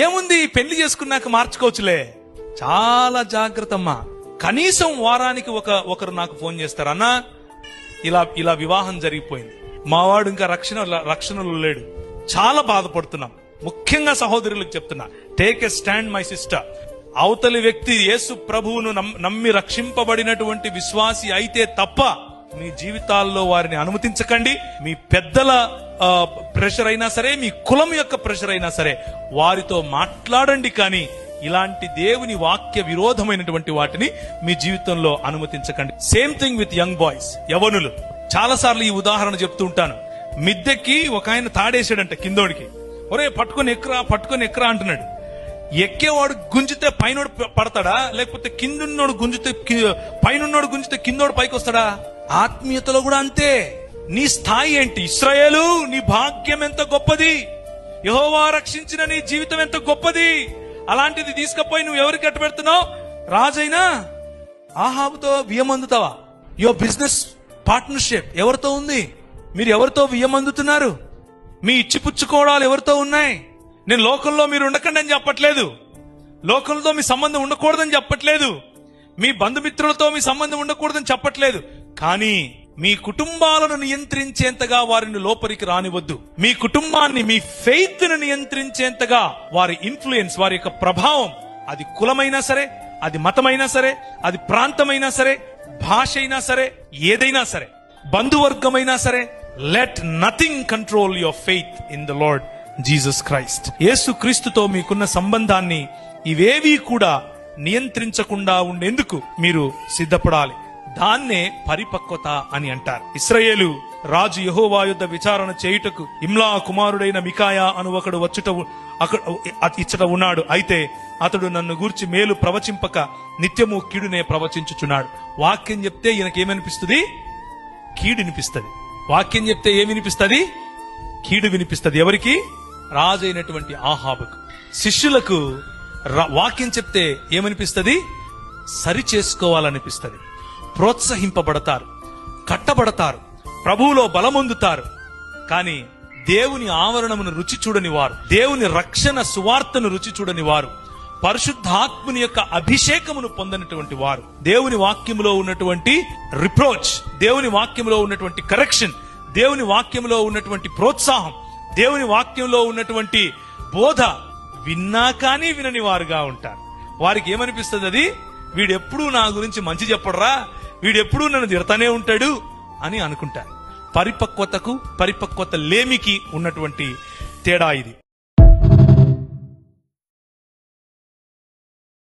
ఏముంది, పెళ్లి చేసుకున్నాక మార్చుకోవచ్చులే. చాలా జాగ్రత్త అమ్మా. కనీసం వారానికి ఒకరు నాకు ఫోన్ చేస్తారు, అన్నా ఇలా వివాహం జరిగిపోయింది, మావాడు ఇంకా రక్షణలో లేడు, చాలా బాధపడుతున్నాం. ముఖ్యంగా సహోదరులకు చెప్తున్నా, take a stand my sister. అవతలి వ్యక్తి యేసు ప్రభువును నమ్మి రక్షింపబడినటువంటి విశ్వాసి అయితే తప్ప మీ జీవితాల్లో వారిని అనుమతించకండి. మీ పెద్దల ప్రెషర్ అయినా సరే, మీ కులం యొక్క ప్రెషర్ అయినా సరే వారితో మాట్లాడండి, కానీ ఇలాంటి దేవుని వాక్య విరోధమైనటువంటి వాటిని మీ జీవితంలో అనుమతించకండి. Same thing with young boys, యవనులు. చాలా సార్లు ఈ ఉదాహరణ చెప్తూ ఉంటాను. మిద్దెకి ఒక ఆయన తాడేసాడంట కిందోడికి. ఒరే పట్టుకొని ఎక్కరా అంటున్నాడు. ఎక్కేవాడు గుంజితే పైనోడు పడతాడా, లేకపోతే కిందున్నోడు గుంజితే పైనున్నోడు గుంజితే కిందోడు పైకి వస్తాడా? ఆత్మీయతలో కూడా అంతే. నీ స్థాయి ఏంటి? ఇశ్రాయేలు, నీ భాగ్యం ఎంత గొప్పది, యెహోవా రక్షించిన నీ జీవితం ఎంత గొప్పది. అలాంటిది తీసుకుపోయి నువ్వు ఎవరికి అట్టు పెడుతున్నావు? రాజైనా ఆహాబుతో వియ్యమందుతావా? యువర్ బిజినెస్ పార్ట్నర్షిప్ ఎవరితో ఉంది? మీరు ఎవరితో వియ్యమందుతున్నారు? మీ ఇచ్చిపుచ్చుకోవడాలు ఎవరితో ఉన్నాయి? నేను లోకంలో మీరు ఉండకండి అని చెప్పట్లేదు, లోకంలో మీ సంబంధం ఉండకూడదని చెప్పట్లేదు, మీ బంధుమిత్రులతో మీ సంబంధం ఉండకూడదని చెప్పట్లేదు. కానీ మీ కుటుంబాలను నియంత్రించేంతగా వారిని లోపలికి రానివద్దు. మీ కుటుంబాన్ని, మీ ఫెయిత్ ను నియంత్రించేంతగా వారి ఇన్ఫ్లుయెన్స్, వారి యొక్క ప్రభావం, అది కులమైనా సరే, అది మతమైనా సరే, అది ప్రాంతమైనా సరే, భాష అయినా సరే, ఏదైనా సరే, బంధువర్గమైనా సరే, let nothing control your faith in the Lord Jesus Christ. యేసు క్రీస్తుతో మీకున్న సంబంధాన్ని ఇవేవీ కూడా నియంత్రించకుండా ఉండేందుకు మీరు సిద్ధపడాలి. దాన్నే పరిపక్వత అని అంటారు. ఇశ్రాయేలు రాజు యెహోవా యుద్ధ విచారణ చేయుటకు ఇమ్లా కుమారుడైన మికాయా అను ఒకడు ఇచ్చట ఉన్నాడు. అయితే అతడు నన్ను గూర్చి మేలు ప్రవచింపక నిత్యము కీడునే ప్రవచించుచున్నాడు. వాక్యం చెప్తే ఈయనకేమనిపిస్తుంది? కీడు వినిపిస్తుంది. వాక్యం చెప్తే ఏమి వినిపిస్తుంది? కీడు వినిపిస్తుంది. ఎవరికి? రాజు అయినటువంటి ఆహాబుకు. శిష్యులకు వాక్యం చెప్తే ఏమనిపిస్తుంది? సరి చేసుకోవాలనిపిస్తుంది. ప్రోత్సహింపబడతారు, కట్టబడతారు, ప్రభువులో బలమొందుతారు. కానీ దేవుని ఆవరణమును రుచి చూడని వారు, దేవుని రక్షణ సువార్తను రుచి చూడని వారు, పరిశుద్ధాత్ముని యొక్క అభిషేకమును పొందనటువంటి వారు, దేవుని వాక్యములో ఉన్నటువంటి రిప్రోచ్, దేవుని వాక్యములో ఉన్నటువంటి కరెక్షన్, దేవుని వాక్యంలో ఉన్నటువంటి ప్రోత్సాహం, దేవుని వాక్యంలో ఉన్నటువంటి బోధ విన్నా కానీ వినని వారుగా ఉంటారు. వారికి ఏమనిపిస్తుంది? అది వీడెప్పుడూ నా గురించి మంచి చెప్పడరా, వీడెప్పుడూ నన్ను తిడతానే ఉంటాడు అని అనుకుంటారు. పరిపక్వత లేమికి ఉన్నటువంటి తేడా ఇది.